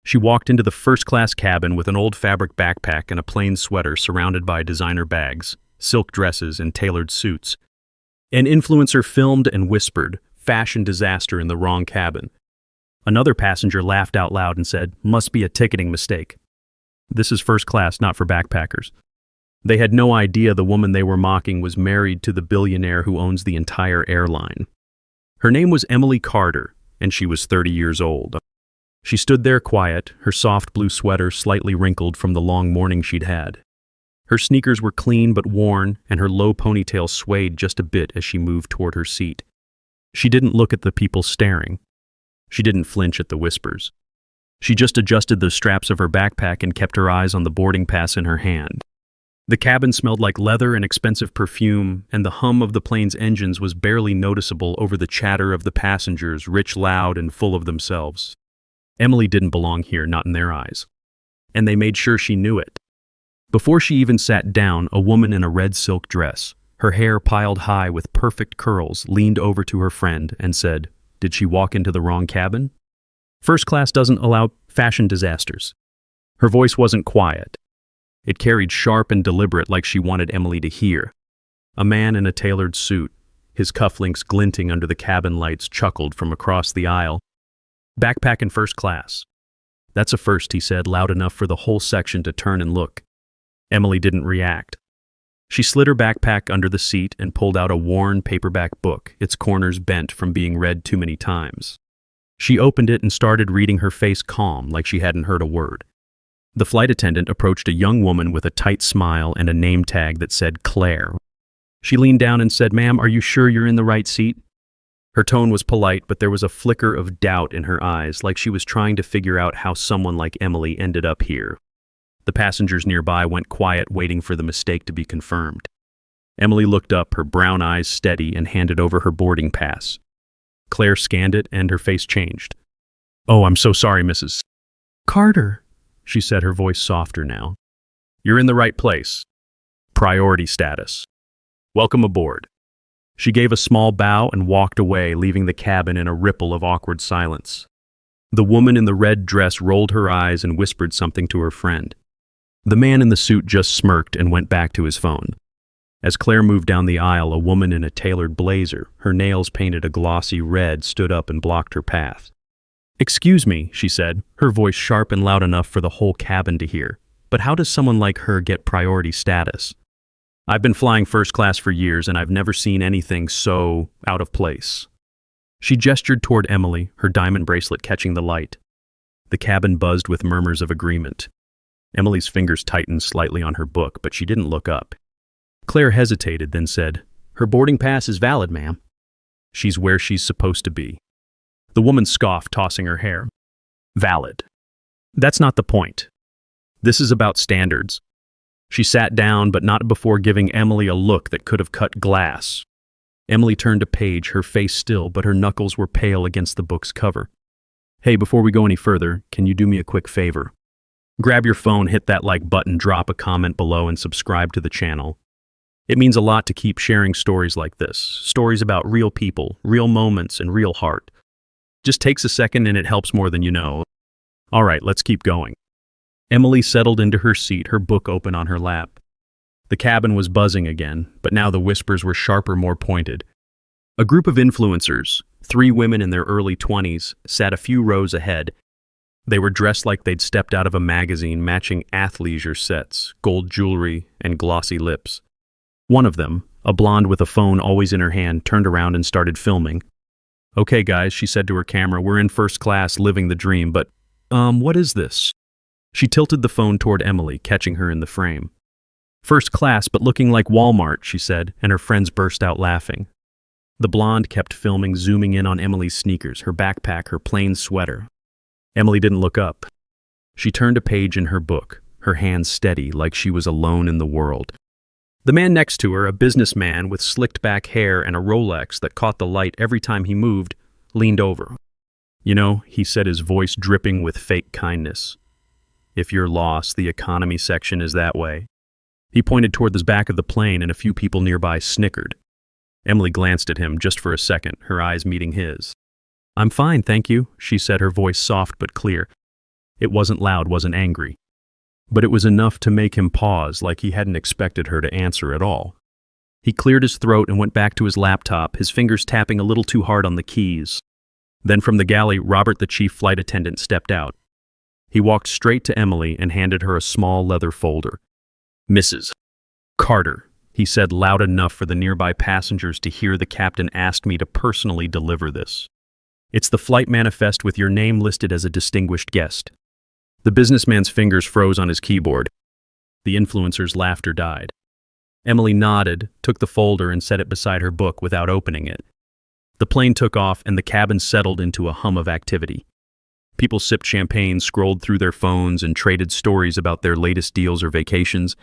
She walked into the first-class cabin with an old fabric backpack and a plain sweater surrounded by designer bags, silk dresses, and tailored suits. An influencer filmed and whispered, "Fashion disaster in the wrong cabin." Another passenger laughed out loud and said, "Must be a ticketing mistake." This is first class, not for backpackers. They had no idea the woman they were mocking was married to the billionaire who owns the entire airline. Her name was Emily Carter, and she was 30 years old. She stood there quiet, her soft blue sweater slightly wrinkled from the long morning she'd had. Her sneakers were clean but worn, and her low ponytail swayed just a bit as she moved toward her seat. She didn't look at the people staring. She didn't flinch at the whispers. She just adjusted the straps of her backpack and kept her eyes on the boarding pass in her hand. The cabin smelled like leather and expensive perfume, and the hum of the plane's engines was barely noticeable over the chatter of the passengers, rich, loud, and full of themselves. Emily didn't belong here, not in their eyes. And they made sure she knew it. Before she even sat down, a woman in a red silk dress, her hair piled high with perfect curls, leaned over to her friend and said, "Did she walk into the wrong cabin?" First class doesn't allow fashion disasters. Her voice wasn't quiet. It carried sharp and deliberate, like she wanted Emily to hear. A man in a tailored suit, his cufflinks glinting under the cabin lights, chuckled from across the aisle. "Backpack in first class." "That's a first," he said, loud enough for the whole section to turn and look. Emily didn't react. She slid her backpack under the seat and pulled out a worn paperback book, its corners bent from being read too many times. She opened it and started reading, her face calm, like she hadn't heard a word. The flight attendant approached a young woman with a tight smile and a name tag that said Claire. She leaned down and said, "Ma'am, are you sure you're in the right seat?" Her tone was polite, but there was a flicker of doubt in her eyes, like she was trying to figure out how someone like Emily ended up here. The passengers nearby went quiet, waiting for the mistake to be confirmed. Emily looked up, her brown eyes steady, and handed over her boarding pass. Claire scanned it, and her face changed. "Oh, I'm so sorry, Mrs. Carter," she said, her voice softer now. "You're in the right place. Priority status. Welcome aboard." She gave a small bow and walked away, leaving the cabin in a ripple of awkward silence. The woman in the red dress rolled her eyes and whispered something to her friend. The man in the suit just smirked and went back to his phone. As Claire moved down the aisle, a woman in a tailored blazer, her nails painted a glossy red, stood up and blocked her path. "Excuse me," she said, her voice sharp and loud enough for the whole cabin to hear, "but how does someone like her get priority status? I've been flying first class for years, and I've never seen anything so out of place." She gestured toward Emily, her diamond bracelet catching the light. The cabin buzzed with murmurs of agreement. Emily's fingers tightened slightly on her book, but she didn't look up. Claire hesitated, then said, "Her boarding pass is valid, ma'am." "She's where she's supposed to be." The woman scoffed, tossing her hair. "Valid. That's not the point. This is about standards." She sat down, but not before giving Emily a look that could have cut glass. Emily turned a page, her face still, but her knuckles were pale against the book's cover. "Hey, before we go any further, can you do me a quick favor? Grab your phone, hit that like button, drop a comment below, and subscribe to the channel. It means a lot to keep sharing stories like this, stories about real people, real moments, and real heart. Just takes a second and it helps more than you know. All right, let's keep going." Emily settled into her seat, her book open on her lap. The cabin was buzzing again, but now the whispers were sharper, more pointed. A group of influencers, 3 women in their early 20s, sat a few rows ahead. They were dressed like they'd stepped out of a magazine, matching athleisure sets, gold jewelry, and glossy lips. One of them, a blonde with a phone always in her hand, turned around and started filming. "Okay, guys," she said to her camera, "we're in first class, living the dream, but, what is this?" She tilted the phone toward Emily, catching her in the frame. "First class, but looking like Walmart," she said, and her friends burst out laughing. The blonde kept filming, zooming in on Emily's sneakers, her backpack, her plain sweater. Emily didn't look up. She turned a page in her book, her hands steady, like she was alone in the world. The man next to her, a businessman with slicked back hair and a Rolex that caught the light every time he moved, leaned over. "You know," he said, his voice dripping with fake kindness, "if you're lost, the economy section is that way." He pointed toward the back of the plane, and a few people nearby snickered. Emily glanced at him just for a second, her eyes meeting his. "I'm fine, thank you," she said, her voice soft but clear. It wasn't loud, wasn't angry. But it was enough to make him pause, like he hadn't expected her to answer at all. He cleared his throat and went back to his laptop, his fingers tapping a little too hard on the keys. Then from the galley, Robert, the chief flight attendant, stepped out. He walked straight to Emily and handed her a small leather folder. "Mrs. Carter," he said loud enough for the nearby passengers to hear, "the captain asked me to personally deliver this. It's the flight manifest with your name listed as a distinguished guest." The businessman's fingers froze on his keyboard. The influencer's laughter died. Emily nodded, took the folder, and set it beside her book without opening it. The plane took off, and the cabin settled into a hum of activity. People sipped champagne, scrolled through their phones, and traded stories about their latest deals or vacations.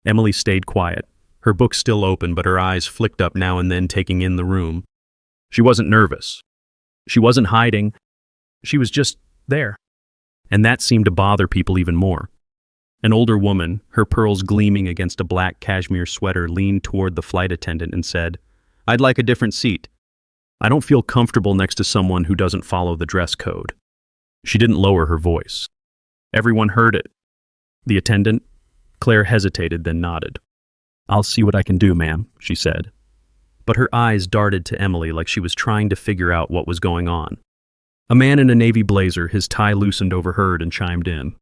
Emily stayed quiet, her book still open, but her eyes flicked up now and then, taking in the room. She wasn't nervous. She wasn't hiding. She was just there. And that seemed to bother people even more. An older woman, her pearls gleaming against a black cashmere sweater, leaned toward the flight attendant and said, "I'd like a different seat. I don't feel comfortable next to someone who doesn't follow the dress code." She didn't lower her voice. Everyone heard it. The attendant, Claire, hesitated, then nodded. "I'll see what I can do, ma'am," she said. But her eyes darted to Emily like she was trying to figure out what was going on. A man in a navy blazer, his tie loosened, overheard and chimed in.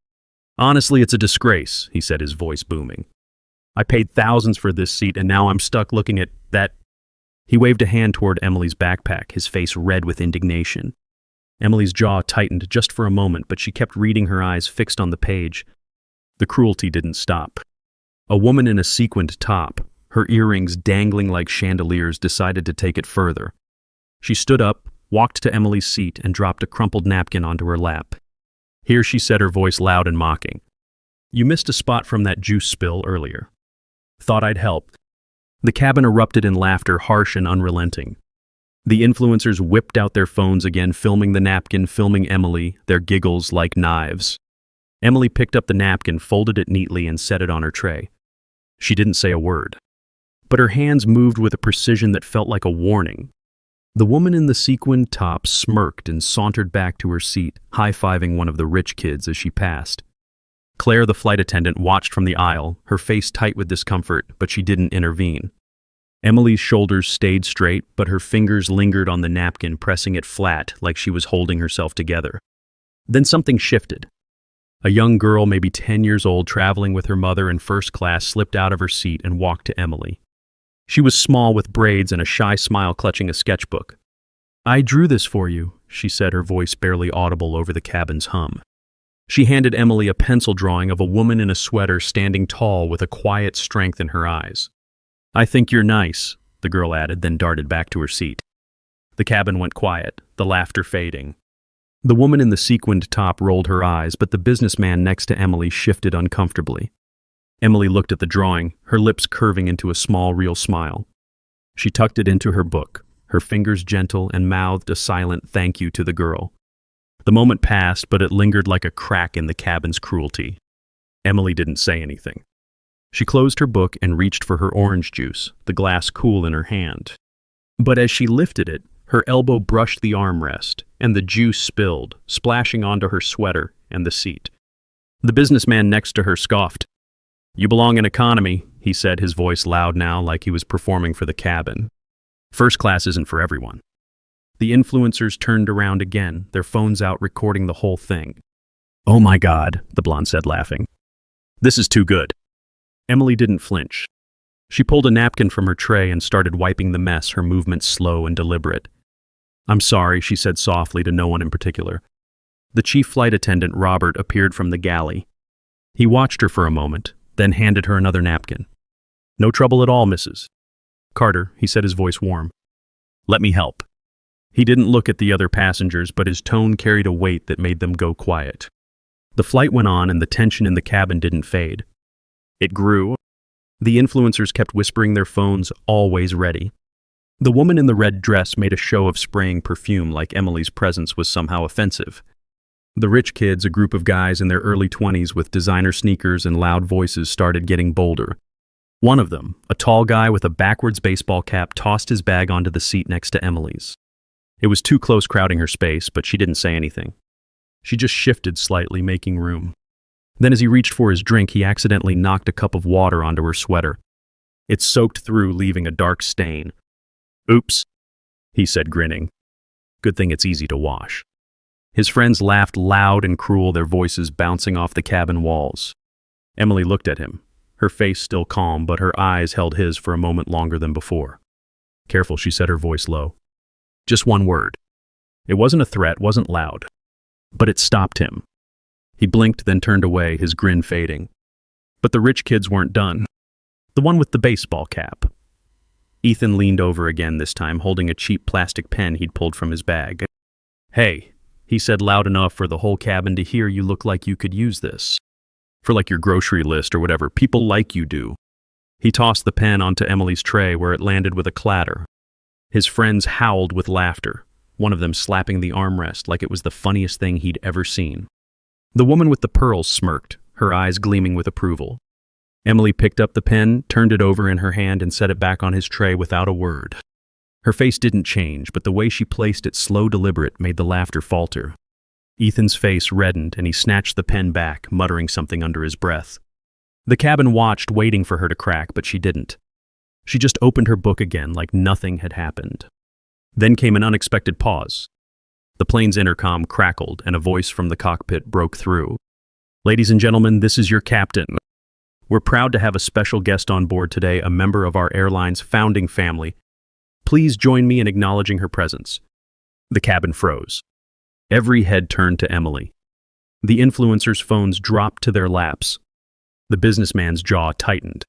"Honestly, it's a disgrace," he said, his voice booming. "I paid thousands for this seat, and now I'm stuck looking at that." He waved a hand toward Emily's backpack, his face red with indignation. Emily's jaw tightened just for a moment, but she kept reading, her eyes fixed on the page. The cruelty didn't stop. A woman in a sequined top, her earrings dangling like chandeliers, decided to take it further. She stood up, walked to Emily's seat, and dropped a crumpled napkin onto her lap. "Here," she said, her voice loud and mocking. "You missed a spot from that juice spill earlier. Thought I'd help." The cabin erupted in laughter, harsh and unrelenting. The influencers whipped out their phones again, filming the napkin, filming Emily, their giggles like knives. Emily picked up the napkin, folded it neatly, and set it on her tray. She didn't say a word. But her hands moved with a precision that felt like a warning. The woman in the sequined top smirked and sauntered back to her seat, high-fiving one of the rich kids as she passed. Claire, the flight attendant, watched from the aisle, her face tight with discomfort, but she didn't intervene. Emily's shoulders stayed straight, but her fingers lingered on the napkin, pressing it flat like she was holding herself together. Then something shifted. A young girl, maybe 10 years old, traveling with her mother in first class, slipped out of her seat and walked to Emily. She was small, with braids and a shy smile, clutching a sketchbook. "I drew this for you," she said, her voice barely audible over the cabin's hum. She handed Emily a pencil drawing of a woman in a sweater, standing tall with a quiet strength in her eyes. "I think you're nice," the girl added, then darted back to her seat. The cabin went quiet, the laughter fading. The woman in the sequined top rolled her eyes, but the businessman next to Emily shifted uncomfortably. Emily looked at the drawing, her lips curving into a small, real smile. She tucked it into her book, her fingers gentle, and mouthed a silent thank you to the girl. The moment passed, but it lingered like a crack in the cabin's cruelty. Emily didn't say anything. She closed her book and reached for her orange juice, the glass cool in her hand. But as she lifted it, her elbow brushed the armrest, and the juice spilled, splashing onto her sweater and the seat. The businessman next to her scoffed. "You belong in economy," he said, his voice loud now, like he was performing for the cabin. "First class isn't for everyone." The influencers turned around again, their phones out, recording the whole thing. "Oh my God," the blonde said, laughing. "This is too good." Emily didn't flinch. She pulled a napkin from her tray and started wiping the mess, her movements slow and deliberate. "I'm sorry," she said softly to no one in particular. The chief flight attendant, Robert, appeared from the galley. He watched her for a moment, then handed her another napkin. "No trouble at all, Mrs. Carter," he said, his voice warm. "Let me help." He didn't look at the other passengers, but his tone carried a weight that made them go quiet. The flight went on, and the tension in the cabin didn't fade. It grew. The influencers kept whispering, their phones always ready. The woman in the red dress made a show of spraying perfume, like Emily's presence was somehow offensive. The rich kids, a group of guys in their early 20s with designer sneakers and loud voices, started getting bolder. One of them, a tall guy with a backwards baseball cap, tossed his bag onto the seat next to Emily's. It was too close, crowding her space, but she didn't say anything. She just shifted slightly, making room. Then as he reached for his drink, he accidentally knocked a cup of water onto her sweater. It soaked through, leaving a dark stain. "Oops," he said, grinning. "Good thing it's easy to wash." His friends laughed loud and cruel, their voices bouncing off the cabin walls. Emily looked at him, her face still calm, but her eyes held his for a moment longer than before. "Careful," she said, her voice low. Just one word. It wasn't a threat, wasn't loud. But it stopped him. He blinked, then turned away, his grin fading. But the rich kids weren't done. The one with the baseball cap. Ethan leaned over again this time, holding a cheap plastic pen he'd pulled from his bag. "Hey," he said loud enough for the whole cabin to hear, "you look like you could use this. For like your grocery list or whatever, people like you do." He tossed the pen onto Emily's tray where it landed with a clatter. His friends howled with laughter, one of them slapping the armrest like it was the funniest thing he'd ever seen. The woman with the pearls smirked, her eyes gleaming with approval. Emily picked up the pen, turned it over in her hand, and set it back on his tray without a word. Her face didn't change, but the way she placed it, slow, deliberate, made the laughter falter. Ethan's face reddened, and he snatched the pen back, muttering something under his breath. The cabin watched, waiting for her to crack, but she didn't. She just opened her book again like nothing had happened. Then came an unexpected pause. The plane's intercom crackled, and a voice from the cockpit broke through. "Ladies and gentlemen, this is your captain. We're proud to have a special guest on board today, a member of our airline's founding family. Please join me in acknowledging her presence." The cabin froze. Every head turned to Emily. The influencers' phones dropped to their laps. The businessman's jaw tightened.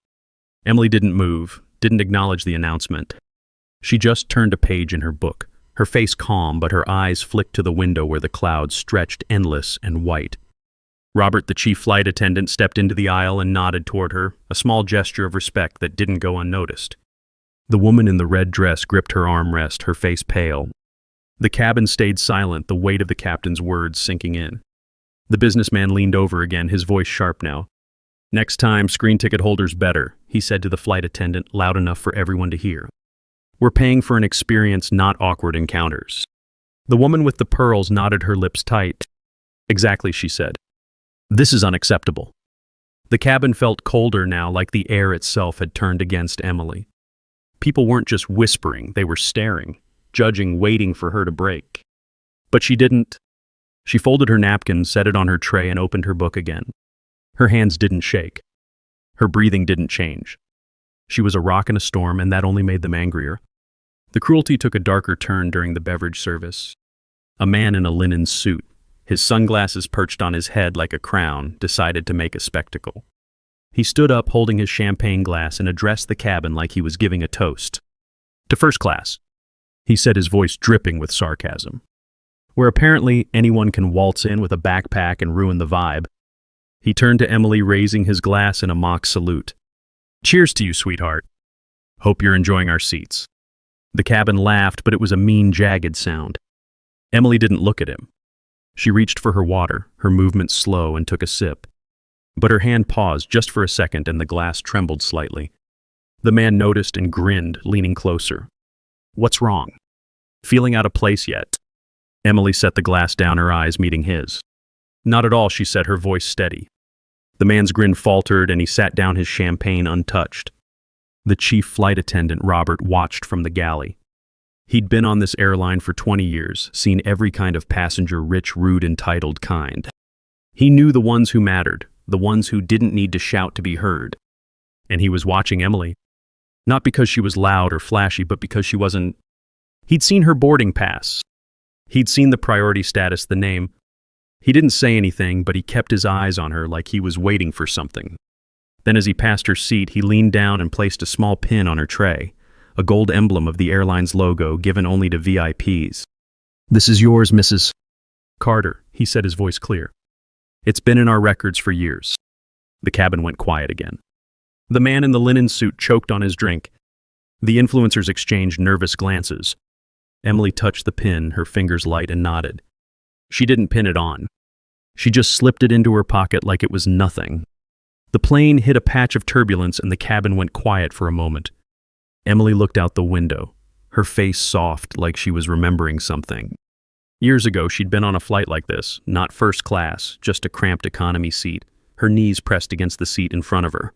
Emily didn't move, didn't acknowledge the announcement. She just turned a page in her book, her face calm, but her eyes flicked to the window where the clouds stretched endless and white. Robert, the chief flight attendant, stepped into the aisle and nodded toward her, a small gesture of respect that didn't go unnoticed. The woman in the red dress gripped her armrest, her face pale. The cabin stayed silent, the weight of the captain's words sinking in. The businessman leaned over again, his voice sharp now. "Next time, screen ticket holders better," he said to the flight attendant, loud enough for everyone to hear. "We're paying for an experience, not awkward encounters." The woman with the pearls nodded, her lips tight. "Exactly," she said. "This is unacceptable." The cabin felt colder now, like the air itself had turned against Emily. People weren't just whispering, they were staring, judging, waiting for her to break. But she didn't. She folded her napkin, set it on her tray, and opened her book again. Her hands didn't shake. Her breathing didn't change. She was a rock in a storm, and that only made them angrier. The cruelty took a darker turn during the beverage service. A man in a linen suit, his sunglasses perched on his head like a crown, decided to make a spectacle. He stood up holding his champagne glass and addressed the cabin like he was giving a toast. "To first class," he said, his voice dripping with sarcasm. "Where apparently anyone can waltz in with a backpack and ruin the vibe." He turned to Emily, raising his glass in a mock salute. "Cheers to you, sweetheart. Hope you're enjoying our seats." The cabin laughed, but it was a mean, jagged sound. Emily didn't look at him. She reached for her water, her movement slow, and took a sip. But her hand paused just for a second, and the glass trembled slightly. The man noticed and grinned, leaning closer. "What's wrong? Feeling out of place yet?" Emily set the glass down, her eyes meeting his. "Not at all," she said, her voice steady. The man's grin faltered, and he sat down, his champagne untouched. The chief flight attendant, Robert, watched from the galley. He'd been on this airline for 20 years, seen every kind of passenger, rich, rude, entitled kind. He knew the ones who mattered, the ones who didn't need to shout to be heard. And he was watching Emily. Not because she was loud or flashy, but because she wasn't. He'd seen her boarding pass. He'd seen the priority status, the name. He didn't say anything, but he kept his eyes on her like he was waiting for something. Then as he passed her seat, he leaned down and placed a small pin on her tray, a gold emblem of the airline's logo given only to VIPs. "This is yours, Mrs. Carter," he said, his voice clear. "It's been in our records for years." The cabin went quiet again. The man in the linen suit choked on his drink. The influencers exchanged nervous glances. Emily touched the pin, her fingers light, and nodded. She didn't pin it on. She just slipped it into her pocket like it was nothing. The plane hit a patch of turbulence, and the cabin went quiet for a moment. Emily looked out the window, her face soft like she was remembering something. Years ago, she'd been on a flight like this, not first class, just a cramped economy seat, her knees pressed against the seat in front of her.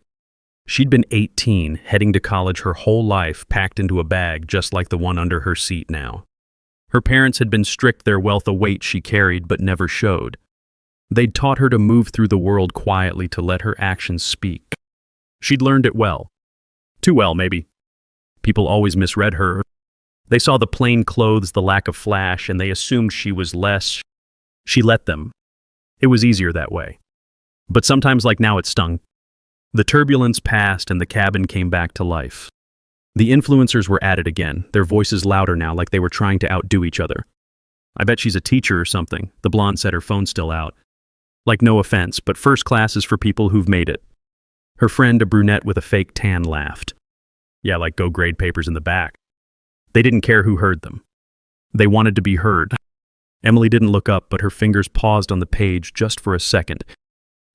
She'd been 18, heading to college her whole life, packed into a bag just like the one under her seat now. Her parents had been strict, their wealth a weight she carried but never showed. They'd taught her to move through the world quietly, to let her actions speak. She'd learned it well. Too well, maybe. People always misread her. They saw the plain clothes, the lack of flash, and they assumed she was less. She let them. It was easier that way. But sometimes, like now, it stung. The turbulence passed and the cabin came back to life. The influencers were at it again, their voices louder now, like they were trying to outdo each other. "I bet she's a teacher or something," the blonde said, her phone still out. "Like, no offense, but first class is for people who've made it." Her friend, a brunette with a fake tan, laughed. "Yeah, like go grade papers in the back." They didn't care who heard them. They wanted to be heard. Emily didn't look up, but her fingers paused on the page just for a second.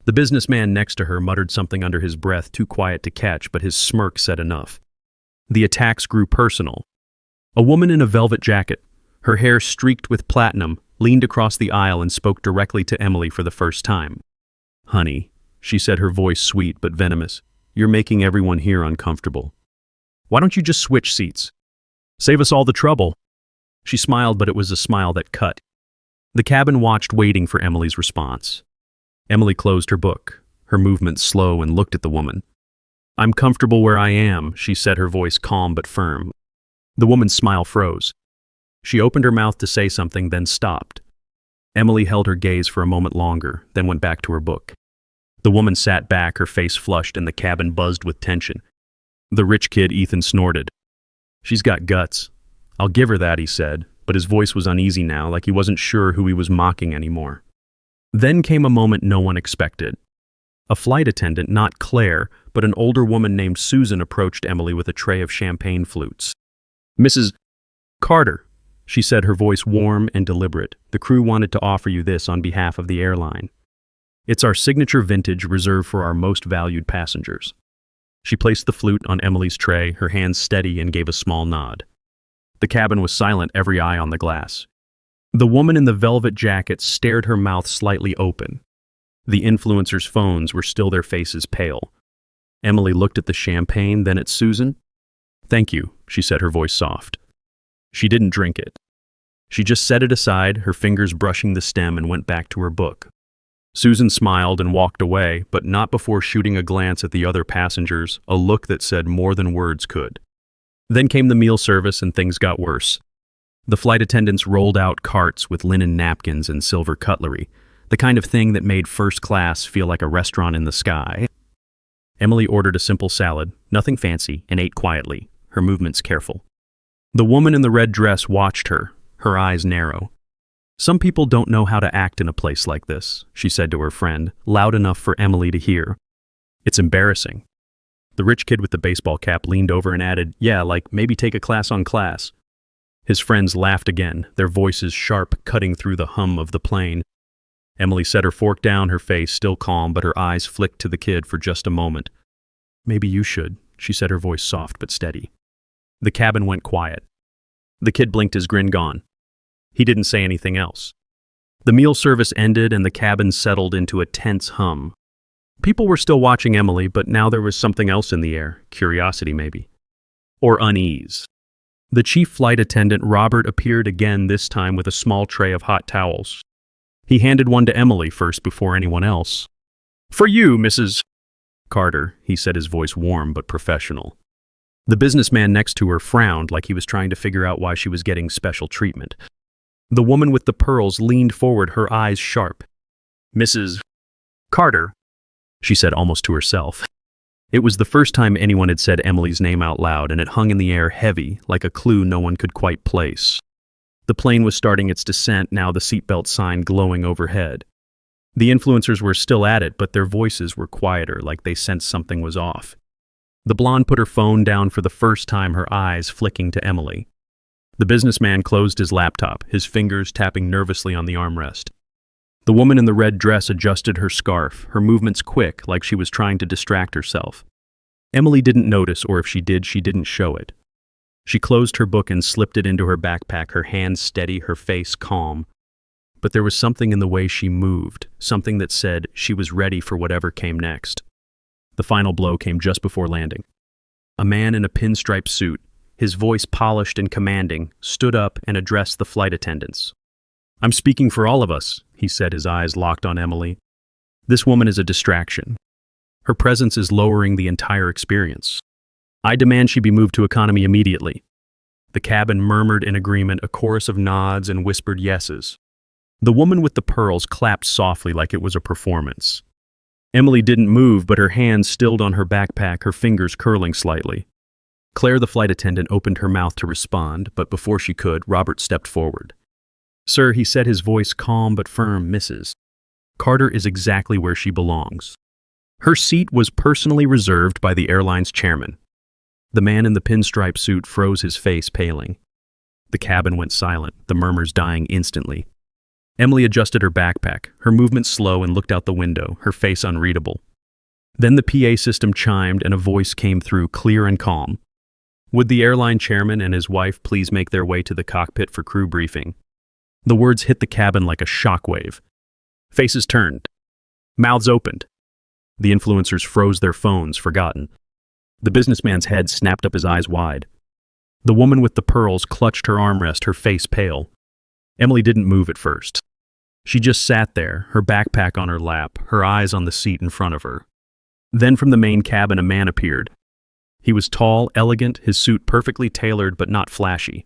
The businessman next to her muttered something under his breath, too quiet to catch, but his smirk said enough. The attacks grew personal. A woman in a velvet jacket, her hair streaked with platinum, leaned across the aisle and spoke directly to Emily for the first time. "Honey," she said, her voice sweet but venomous, "you're making everyone here uncomfortable. Why don't you just switch seats? Save us all the trouble." She smiled, but it was a smile that cut. The cabin watched, waiting for Emily's response. Emily closed her book, her movements slow, and looked at the woman. "I'm comfortable where I am," she said, her voice calm but firm. The woman's smile froze. She opened her mouth to say something, then stopped. Emily held her gaze for a moment longer, then went back to her book. The woman sat back, her face flushed, and the cabin buzzed with tension. The rich kid, Ethan, snorted. "She's got guts. I'll give her that," he said, but his voice was uneasy now, like he wasn't sure who he was mocking anymore. Then came a moment no one expected. A flight attendant, not Claire, but an older woman named Susan, approached Emily with a tray of champagne flutes. "Mrs. Carter," she said, her voice warm and deliberate, "the crew wanted to offer you this on behalf of the airline. It's our signature vintage reserved for our most valued passengers." She placed the flute on Emily's tray, her hands steady, and gave a small nod. The cabin was silent, every eye on the glass. The woman in the velvet jacket stared, her mouth slightly open. The influencers' phones were still, their faces pale. Emily looked at the champagne, then at Susan. "Thank you," she said, her voice soft. She didn't drink it. She just set it aside, her fingers brushing the stem, and went back to her book. Susan smiled and walked away, but not before shooting a glance at the other passengers, a look that said more than words could. Then came the meal service, and things got worse. The flight attendants rolled out carts with linen napkins and silver cutlery, the kind of thing that made first class feel like a restaurant in the sky. Emily ordered a simple salad, nothing fancy, and ate quietly, her movements careful. The woman in the red dress watched her, her eyes narrow. "Some people don't know how to act in a place like this," she said to her friend, loud enough for Emily to hear. "It's embarrassing." The rich kid with the baseball cap leaned over and added, "Yeah, like maybe take a class on class." His friends laughed again, their voices sharp, cutting through the hum of the plane. Emily set her fork down, her face still calm, but her eyes flicked to the kid for just a moment. "Maybe you should," she said, her voice soft but steady. The cabin went quiet. The kid blinked, his grin gone. He didn't say anything else. The meal service ended and the cabin settled into a tense hum. People were still watching Emily, but now there was something else in the air, curiosity maybe. Or unease. The chief flight attendant, Robert, appeared again, this time with a small tray of hot towels. He handed one to Emily first before anyone else. "For you, Mrs. Carter," he said, his voice warm but professional. The businessman next to her frowned, like he was trying to figure out why she was getting special treatment. The woman with the pearls leaned forward, her eyes sharp. "Mrs. Carter," she said almost to herself. It was the first time anyone had said Emily's name out loud, and it hung in the air heavy, like a clue no one could quite place. The plane was starting its descent, now the seatbelt sign glowing overhead. The influencers were still at it, but their voices were quieter, like they sensed something was off. The blonde put her phone down for the first time, her eyes flicking to Emily. The businessman closed his laptop, his fingers tapping nervously on the armrest. The woman in the red dress adjusted her scarf, her movements quick, like she was trying to distract herself. Emily didn't notice, or if she did, she didn't show it. She closed her book and slipped it into her backpack, her hands steady, her face calm. But there was something in the way she moved, something that said she was ready for whatever came next. The final blow came just before landing. A man in a pinstripe suit, his voice polished and commanding, stood up and addressed the flight attendants. "I'm speaking for all of us," he said, his eyes locked on Emily. "This woman is a distraction. Her presence is lowering the entire experience. I demand she be moved to economy immediately." The cabin murmured in agreement, a chorus of nods and whispered yeses. The woman with the pearls clapped softly like it was a performance. Emily didn't move, but her hands stilled on her backpack, her fingers curling slightly. Claire, the flight attendant, opened her mouth to respond, but before she could, Robert stepped forward. "Sir," he said, his voice calm but firm, "Mrs. Carter is exactly where she belongs." Her seat was personally reserved by the airline's chairman. The man in the pinstripe suit froze, his face paling. The cabin went silent, the murmurs dying instantly. Emily adjusted her backpack, her movements slow, and looked out the window, her face unreadable. Then the PA system chimed and a voice came through, clear and calm. "Would the airline chairman and his wife please make their way to the cockpit for crew briefing?" The words hit the cabin like a shockwave. Faces turned. Mouths opened. The influencers froze their phones, forgotten. The businessman's head snapped up, his eyes wide. The woman with the pearls clutched her armrest, her face pale. Emily didn't move at first. She just sat there, her backpack on her lap, her eyes on the seat in front of her. Then from the main cabin a man appeared. He was tall, elegant, his suit perfectly tailored but not flashy.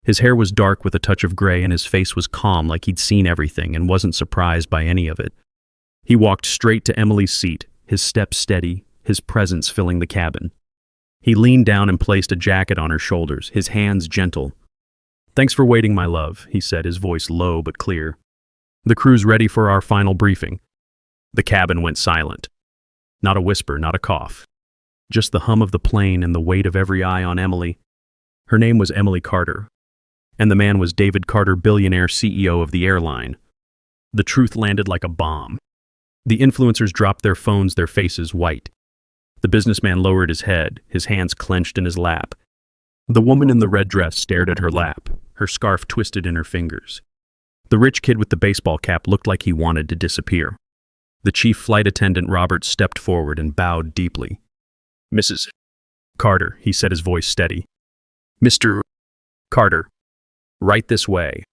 His hair was dark with a touch of gray, and his face was calm, like he'd seen everything and wasn't surprised by any of it. He walked straight to Emily's seat, his steps steady, his presence filling the cabin. He leaned down and placed a jacket on her shoulders, his hands gentle. "Thanks for waiting, my love," he said, his voice low but clear. "The crew's ready for our final briefing." The cabin went silent. Not a whisper, not a cough. Just the hum of the plane and the weight of every eye on Emily. Her name was Emily Carter, and the man was David Carter, billionaire CEO of the airline. The truth landed like a bomb. The influencers dropped their phones, their faces white. The businessman lowered his head, his hands clenched in his lap. The woman in the red dress stared at her lap, her scarf twisted in her fingers. The rich kid with the baseball cap looked like he wanted to disappear. The chief flight attendant, Robert, stepped forward and bowed deeply. "Mrs. Carter," he said, his voice steady. "Mr. Carter, right this way."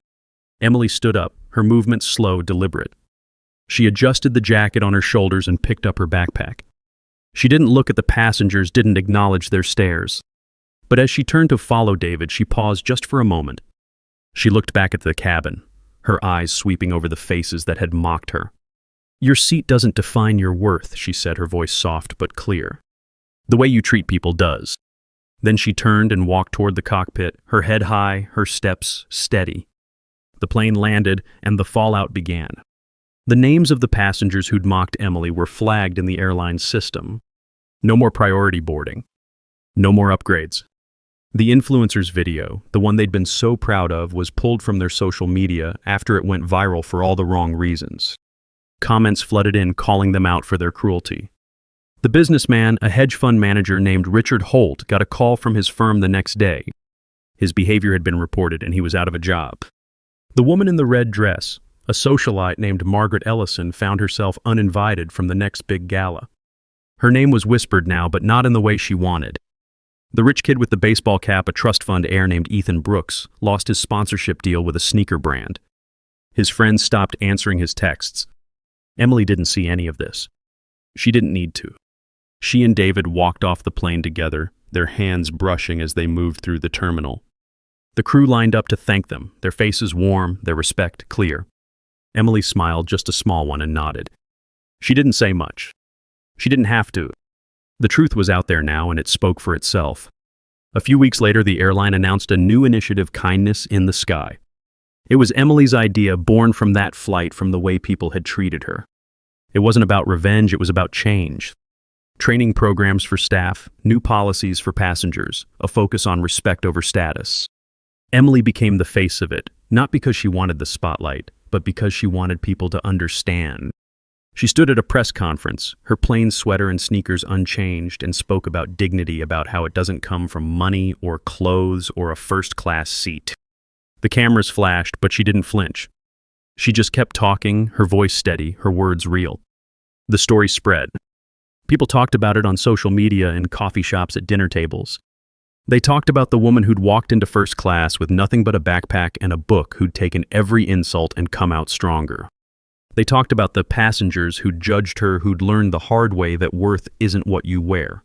Emily stood up, her movements slow, deliberate. She adjusted the jacket on her shoulders and picked up her backpack. She didn't look at the passengers, didn't acknowledge their stares. But as she turned to follow David, she paused just for a moment. She looked back at the cabin, her eyes sweeping over the faces that had mocked her. "Your seat doesn't define your worth," she said, her voice soft but clear. "The way you treat people does." Then she turned and walked toward the cockpit, her head high, her steps steady. The plane landed, and the fallout began. The names of the passengers who'd mocked Emily were flagged in the airline system. No more priority boarding. No more upgrades. The influencers' video, the one they'd been so proud of, was pulled from their social media after it went viral for all the wrong reasons. Comments flooded in, calling them out for their cruelty. The businessman, a hedge fund manager named Richard Holt, got a call from his firm the next day. His behavior had been reported and he was out of a job. The woman in the red dress, a socialite named Margaret Ellison, found herself uninvited from the next big gala. Her name was whispered now, but not in the way she wanted. The rich kid with the baseball cap, a trust fund heir named Ethan Brooks, lost his sponsorship deal with a sneaker brand. His friends stopped answering his texts. Emily didn't see any of this. She didn't need to. She and David walked off the plane together, their hands brushing as they moved through the terminal. The crew lined up to thank them, their faces warm, their respect clear. Emily smiled, just a small one, and nodded. She didn't say much. She didn't have to. The truth was out there now, and it spoke for itself. A few weeks later, the airline announced a new initiative, Kindness in the Sky. It was Emily's idea, born from that flight, from the way people had treated her. It wasn't about revenge, it was about change. Training programs for staff, new policies for passengers, a focus on respect over status. Emily became the face of it, not because she wanted the spotlight, but because she wanted people to understand. She stood at a press conference, her plain sweater and sneakers unchanged, and spoke about dignity, about how it doesn't come from money or clothes or a first-class seat. The cameras flashed, but she didn't flinch. She just kept talking, her voice steady, her words real. The story spread. People talked about it on social media, in coffee shops, at dinner tables. They talked about the woman who'd walked into first class with nothing but a backpack and a book, who'd taken every insult and come out stronger. They talked about the passengers who'd judged her, who'd learned the hard way that worth isn't what you wear.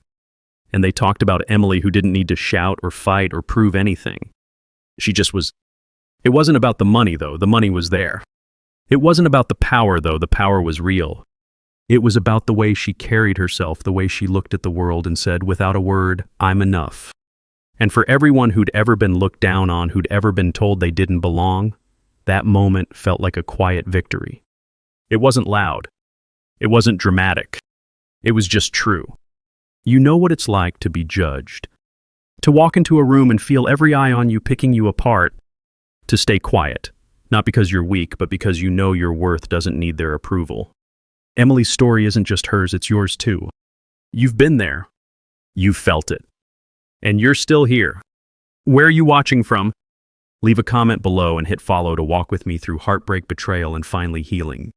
And they talked about Emily, who didn't need to shout or fight or prove anything. She just was. It wasn't about the money, though. The money was there. It wasn't about the power, though. The power was real. It was about the way she carried herself, the way she looked at the world and said, without a word, I'm enough. And for everyone who'd ever been looked down on, who'd ever been told they didn't belong, that moment felt like a quiet victory. It wasn't loud. It wasn't dramatic. It was just true. You know what it's like to be judged. To walk into a room and feel every eye on you, picking you apart. To stay quiet, not because you're weak, but because you know your worth doesn't need their approval. Emily's story isn't just hers, it's yours too. You've been there. You've felt it. And you're still here. Where are you watching from? Leave a comment below and hit follow to walk with me through heartbreak, betrayal, and finally healing.